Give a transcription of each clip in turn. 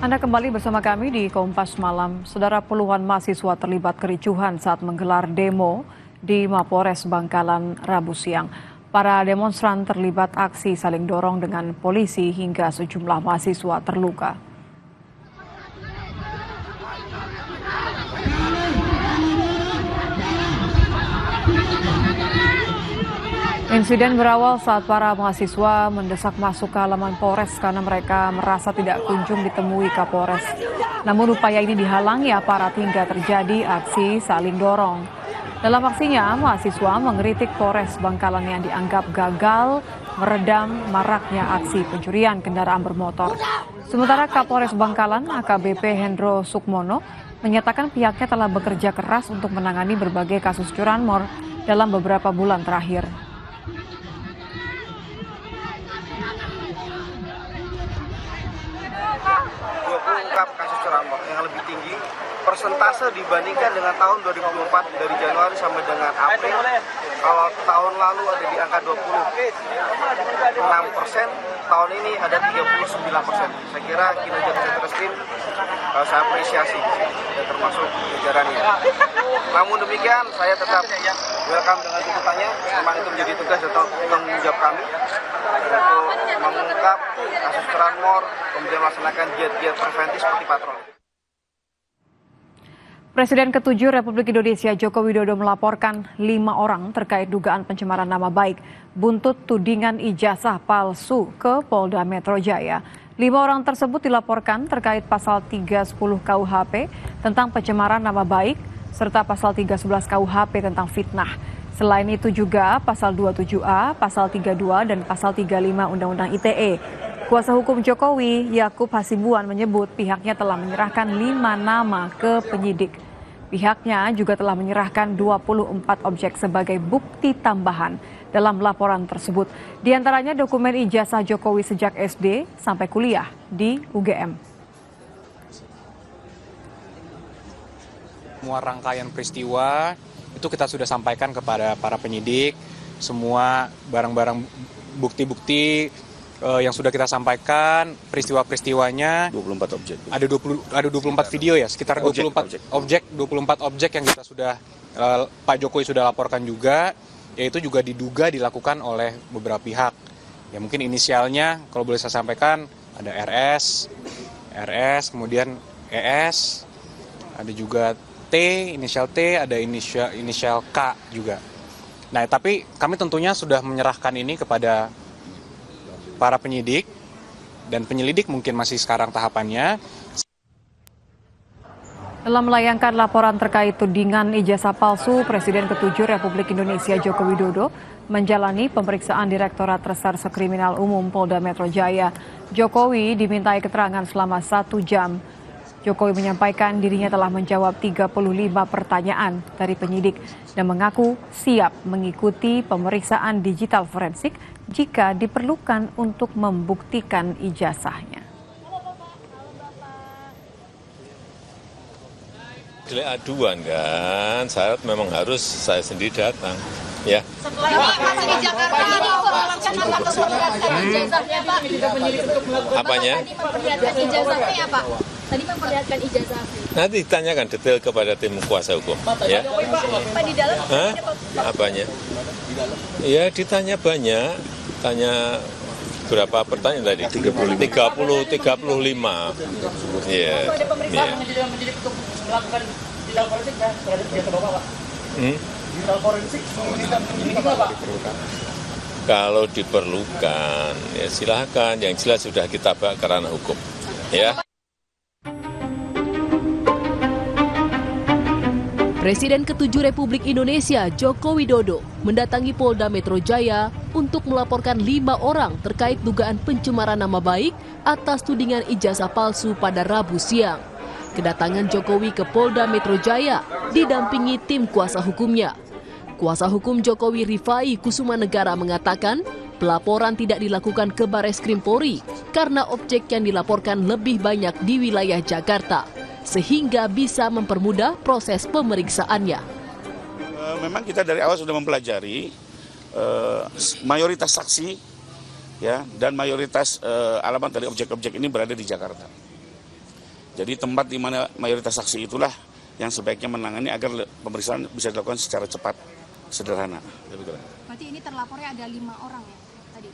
Anda kembali bersama kami di Kompas Malam. Saudara, puluhan mahasiswa terlibat kericuhan saat menggelar demo di Mapores Bangkalan Rabu siang. Para demonstran terlibat aksi saling dorong dengan polisi hingga sejumlah mahasiswa terluka. Insiden berawal saat para mahasiswa mendesak masuk ke halaman Polres karena mereka merasa tidak kunjung ditemui Kapolres. Namun upaya ini dihalangi aparat hingga terjadi aksi saling dorong. Dalam aksinya, mahasiswa mengkritik Polres Bangkalan yang dianggap gagal meredam maraknya aksi pencurian kendaraan bermotor. Sementara Kapolres Bangkalan, AKBP Hendro Sukmono, menyatakan pihaknya telah bekerja keras untuk menangani berbagai kasus curanmor dalam beberapa bulan terakhir. Mengungkap kasus curanmor yang lebih tinggi persentase dibandingkan dengan tahun 2024 dari Januari sampai dengan April. Kalau tahun lalu ada di angka 26%, tahun ini ada 39%. Saya kira kinerja Satreskrim saya apresiasi dan termasuk jajarannya. Namun demikian, saya tetap welcome dengan tuntutannya. Memang itu menjadi tugas atau tanggung jawab kami untuk mengungkap kasus curanmor, kemudian melaksanakan giat-giat preventif seperti patroli. Presiden ke-7 Republik Indonesia Joko Widodo melaporkan 5 orang terkait dugaan pencemaran nama baik buntut tudingan ijazah palsu ke Polda Metro Jaya. 5 orang tersebut dilaporkan terkait pasal 310 KUHP tentang pencemaran nama baik serta pasal 311 KUHP tentang fitnah. Selain itu juga pasal 27A, pasal 32 dan pasal 35 Undang-Undang ITE. Kuasa hukum Jokowi, Yakub Hasibuan, menyebut pihaknya telah menyerahkan 5 nama ke penyidik. Pihaknya juga telah menyerahkan 24 objek sebagai bukti tambahan dalam laporan tersebut. Di antaranya dokumen ijazah Jokowi sejak SD sampai kuliah di UGM. Semua rangkaian peristiwa itu kita sudah sampaikan kepada para penyidik, semua barang-barang bukti-bukti yang sudah kita sampaikan, peristiwa-peristiwanya 24 objek. Ada 24 video ya, sekitar 24 objek yang kita sudah Pak Jokowi sudah laporkan juga, yaitu juga diduga dilakukan oleh beberapa pihak. Ya mungkin inisialnya kalau boleh saya sampaikan ada RS, kemudian ES, ada juga T, inisial T, ada inisial K juga. Nah, tapi kami tentunya sudah menyerahkan ini kepada para penyidik dan penyelidik mungkin masih sekarang tahapannya. Dalam melayangkan laporan terkait tudingan ijazah palsu, Presiden ke-7 Republik Indonesia Joko Widodo menjalani pemeriksaan Direktorat Reserse Kriminal Umum Polda Metro Jaya. Jokowi dimintai keterangan selama 1 jam. Jokowi menyampaikan dirinya telah menjawab 35 pertanyaan dari penyidik dan mengaku siap mengikuti pemeriksaan digital forensik jika diperlukan untuk membuktikan ijazahnya. Delik aduan kan, syarat memang harus saya sendiri datang. Ya. Setelah Pak di Jakarta diinformasikan akan memperlihatkan ijazahnya, Pak. Apanya? Memperlihatkan ijazahnya ya, Pak. Tadi memperlihatkan ijazah. Nanti ditanyakan detail kepada tim kuasa hukum. Ya. Pak di dalam. Hah? Apanya? Ya ditanya banyak, tanya berapa pertanyaan tadi? 35. Iya. Ada pemeriksaan untuk melakukan digital forensik ya terhadap ijazah Bapak, Pak. Digital forensik ini Pak. Kalau diperlukan, ya silakan. Yang jelas sudah kita bawa ke ranah hukum. Ya. Presiden ke-7 Republik Indonesia Joko Widodo mendatangi Polda Metro Jaya untuk melaporkan 5 orang terkait dugaan pencemaran nama baik atas tudingan ijazah palsu pada Rabu siang. Kedatangan Jokowi ke Polda Metro Jaya didampingi tim kuasa hukumnya. Kuasa hukum Jokowi Rifai Kusumanegara mengatakan pelaporan tidak dilakukan ke Bareskrim Polri karena objek yang dilaporkan lebih banyak di wilayah Jakarta, sehingga bisa mempermudah proses pemeriksaannya. Memang kita dari awal sudah mempelajari mayoritas saksi ya dan mayoritas alamat dari objek-objek ini berada di Jakarta. Jadi tempat di mana mayoritas saksi itulah yang sebaiknya menangani agar pemeriksaan bisa dilakukan secara cepat, sederhana. Berarti ini terlapornya ada 5 orang ya tadi?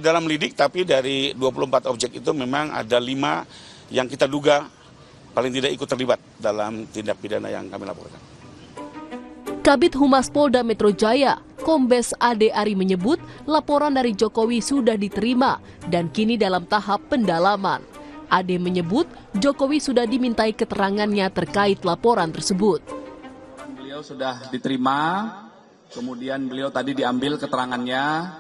Dalam lidik, tapi dari 24 objek itu memang ada 5 yang kita duga paling tidak ikut terlibat dalam tindak pidana yang kami laporkan. Kabid Humas Polda Metro Jaya, Kombes Ade Ari menyebut laporan dari Jokowi sudah diterima dan kini dalam tahap pendalaman. Ade menyebut Jokowi sudah dimintai keterangannya terkait laporan tersebut. Beliau sudah diterima, kemudian beliau tadi diambil keterangannya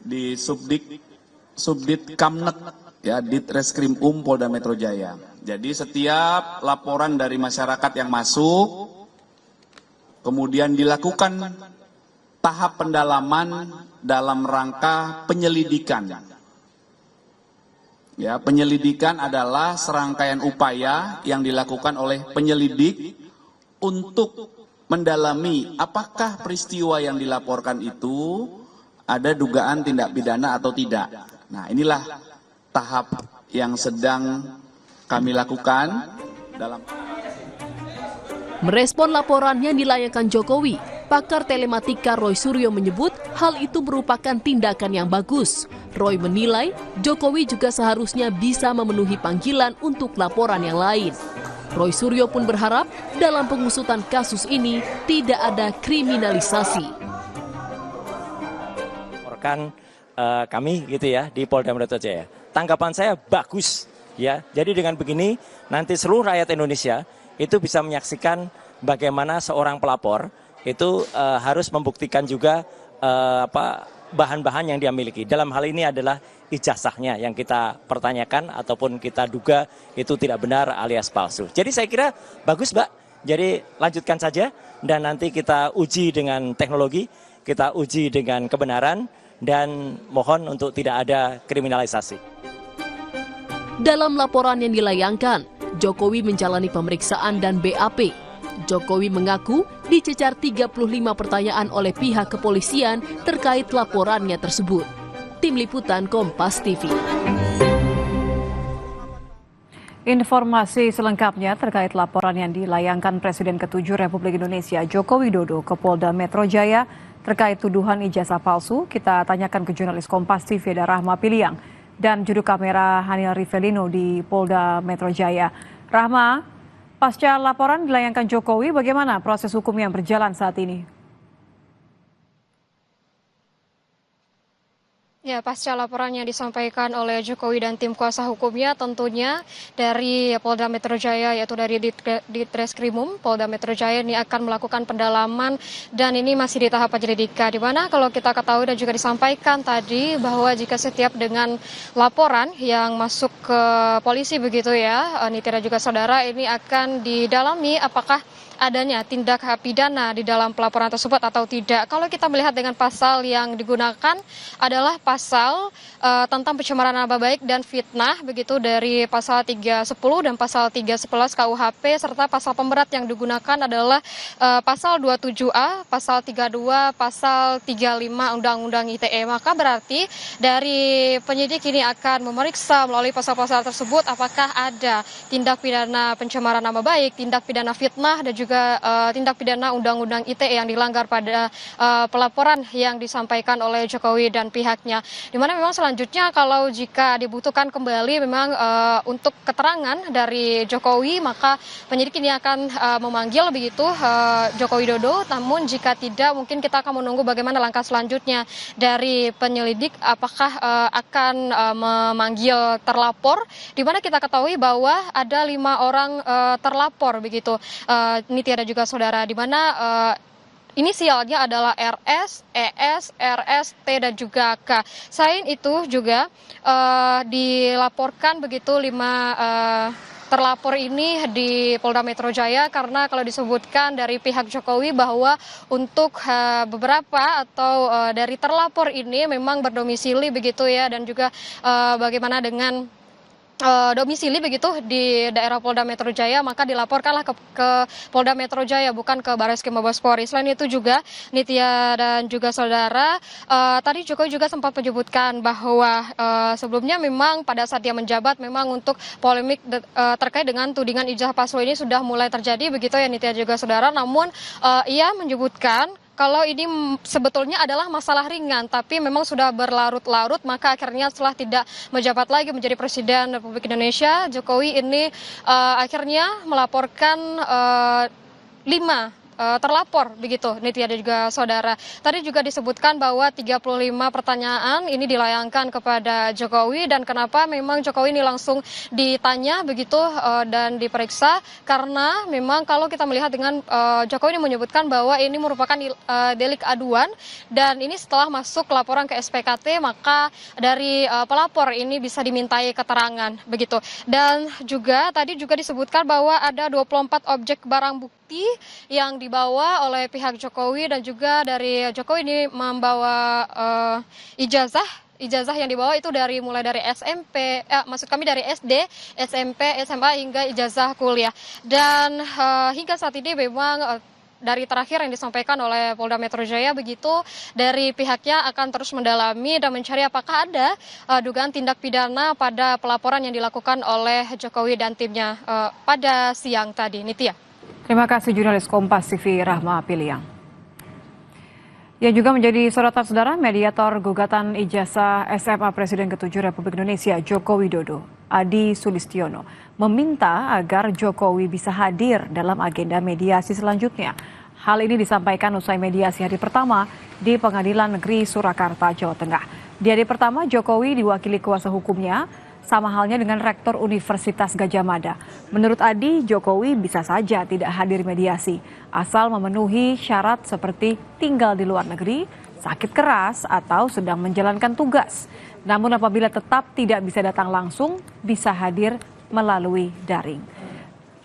di Subdit Kamnet, ya, Ditreskrim Polda Metro Jaya. Jadi setiap laporan dari masyarakat yang masuk, kemudian dilakukan tahap pendalaman dalam rangka penyelidikan. Ya, penyelidikan adalah serangkaian upaya yang dilakukan oleh penyelidik untuk mendalami apakah peristiwa yang dilaporkan itu ada dugaan tindak pidana atau tidak. Nah, inilah tahap yang sedang kami lakukan dalam. Merespon laporan yang dilayangkan Jokowi, pakar telematika Roy Suryo menyebut hal itu merupakan tindakan yang bagus. Roy menilai Jokowi juga seharusnya bisa memenuhi panggilan untuk laporan yang lain. Roy Suryo pun berharap dalam pengusutan kasus ini tidak ada kriminalisasi. Kami gitu ya di Polda Metro Jaya. Tanggapan saya bagus ya. Jadi dengan begini nanti seluruh rakyat Indonesia itu bisa menyaksikan bagaimana seorang pelapor itu harus membuktikan juga bahan-bahan yang dia miliki. Dalam hal ini adalah ijazahnya yang kita pertanyakan ataupun kita duga itu tidak benar alias palsu. Jadi saya kira bagus, Mbak. Jadi lanjutkan saja dan nanti kita uji dengan teknologi, kita uji dengan kebenaran dan mohon untuk tidak ada kriminalisasi. Dalam laporan yang dilayangkan, Jokowi menjalani pemeriksaan dan BAP. Jokowi mengaku dicecar 35 pertanyaan oleh pihak kepolisian terkait laporannya tersebut. Tim Liputan Kompas TV. Informasi selengkapnya terkait laporan yang dilayangkan Presiden ke-7 Republik Indonesia Joko Widodo ke Polda Metro Jaya terkait tuduhan ijazah palsu, kita tanyakan ke jurnalis Kompas TV ada Rahma Piliang dan juru kamera Hanil Rivelino di Polda Metro Jaya. Rahma, pasca laporan dilayangkan Jokowi, bagaimana proses hukum yang berjalan saat ini? Ya, pasca laporan yang disampaikan oleh Jokowi dan tim kuasa hukumnya tentunya dari Polda Metro Jaya yaitu dari Ditreskrimum Polda Metro Jaya ini akan melakukan pendalaman dan ini masih di tahap penyelidikan. Di mana kalau kita ketahui dan juga disampaikan tadi bahwa jika setiap dengan laporan yang masuk ke polisi begitu ya, Nitya dan juga saudara, ini akan didalami apakah adanya tindak pidana di dalam pelaporan tersebut atau tidak. Kalau kita melihat dengan pasal yang digunakan adalah pasal tentang pencemaran nama baik dan fitnah begitu dari pasal 310 dan pasal 311 KUHP serta pasal pemberat yang digunakan adalah pasal 27A, pasal 32, pasal 35 Undang-Undang ITE. Maka berarti dari penyidik ini akan memeriksa melalui pasal-pasal tersebut apakah ada tindak pidana pencemaran nama baik, tindak pidana fitnah dan juga tindak pidana Undang-Undang ITE yang dilanggar pada pelaporan yang disampaikan oleh Jokowi dan pihaknya. Di mana memang selanjutnya kalau jika dibutuhkan kembali memang untuk keterangan dari Jokowi maka penyidik ini akan memanggil begitu Joko Widodo. Namun jika tidak mungkin kita akan menunggu bagaimana langkah selanjutnya dari penyelidik apakah akan memanggil terlapor. Di mana kita ketahui bahwa ada 5 orang terlapor begitu. Nitya dan juga saudara, di mana inisialnya adalah RS, ES, RS, T dan juga K. Selain itu juga dilaporkan begitu 5 terlapor ini di Polda Metro Jaya karena kalau disebutkan dari pihak Jokowi bahwa untuk beberapa atau dari terlapor ini memang berdomisili begitu ya dan juga bagaimana dengan domisili begitu di daerah Polda Metro Jaya, maka dilaporkanlah ke Polda Metro Jaya, bukan ke Barreskrim Mabes Polri. Selain itu juga Nitya dan juga saudara, tadi Jokowi juga sempat menyebutkan bahwa sebelumnya memang pada saat dia menjabat memang untuk polemik terkait dengan tudingan ijazah palsu ini sudah mulai terjadi begitu ya Nitya juga saudara. Namun ia menyebutkan kalau ini sebetulnya adalah masalah ringan, tapi memang sudah berlarut-larut, maka akhirnya setelah tidak menjabat lagi menjadi Presiden Republik Indonesia, Jokowi ini akhirnya melaporkan 5 terlapor begitu Nitya dan juga saudara. Tadi juga disebutkan bahwa 35 pertanyaan ini dilayangkan kepada Jokowi, dan kenapa memang Jokowi ini langsung ditanya begitu dan diperiksa, karena memang kalau kita melihat dengan Jokowi ini menyebutkan bahwa ini merupakan delik aduan, dan ini setelah masuk laporan ke SPKT maka dari pelapor ini bisa dimintai keterangan begitu. Dan juga tadi juga disebutkan bahwa ada 24 objek barang bukti yang dibawa oleh pihak Jokowi, dan juga dari Jokowi ini membawa ijazah yang dibawa itu mulai dari SMP, maksud kami dari SD, SMP, SMA hingga ijazah kuliah. Dan hingga saat ini memang dari terakhir yang disampaikan oleh Polda Metro Jaya begitu, dari pihaknya akan terus mendalami dan mencari apakah ada dugaan tindak pidana pada pelaporan yang dilakukan oleh Jokowi dan timnya pada siang tadi. Nitya. Terima kasih jurnalis Kompas TV Rahma Piliang. Yang juga menjadi sorotan saudara, mediator gugatan ijazah SMA Presiden ke-7 Republik Indonesia Joko Widodo, Adi Sulistiono, meminta agar Jokowi bisa hadir dalam agenda mediasi selanjutnya. Hal ini disampaikan usai mediasi hari pertama di Pengadilan Negeri Surakarta, Jawa Tengah. Di hari pertama, Jokowi diwakili kuasa hukumnya, sama halnya dengan Rektor Universitas Gadjah Mada. Menurut Adi, Jokowi bisa saja tidak hadir mediasi, asal memenuhi syarat seperti tinggal di luar negeri, sakit keras, atau sedang menjalankan tugas. Namun apabila tetap tidak bisa datang langsung, bisa hadir melalui daring.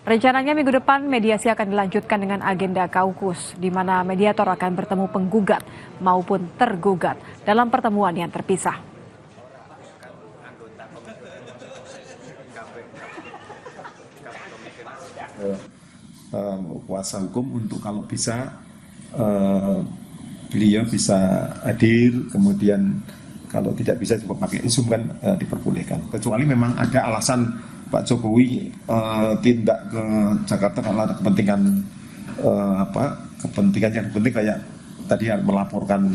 Rencananya minggu depan mediasi akan dilanjutkan dengan agenda kaukus, di mana mediator akan bertemu penggugat maupun tergugat dalam pertemuan yang terpisah. Kuasa hukum untuk kalau bisa beliau bisa hadir, kemudian kalau tidak bisa coba pakai Zoom kan diperbolehkan. Kecuali memang ada alasan Pak Jokowi tindak ke Jakarta karena ada kepentingan kepentingan yang penting, kayak tadi melaporkan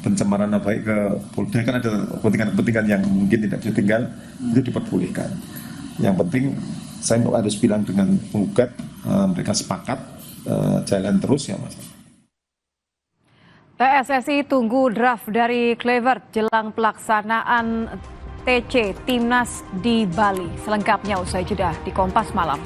pencemaran nama baik ke Polda, kan ada kepentingan yang mungkin tidak bisa tinggal, itu diperbolehkan. Yang penting saya harus bilang dengan penggugat, mereka sepakat jalan terus ya Mas. PSSI tunggu draft dari Kluivert jelang pelaksanaan TC Timnas di Bali. Selengkapnya usai jeda di Kompas Malam.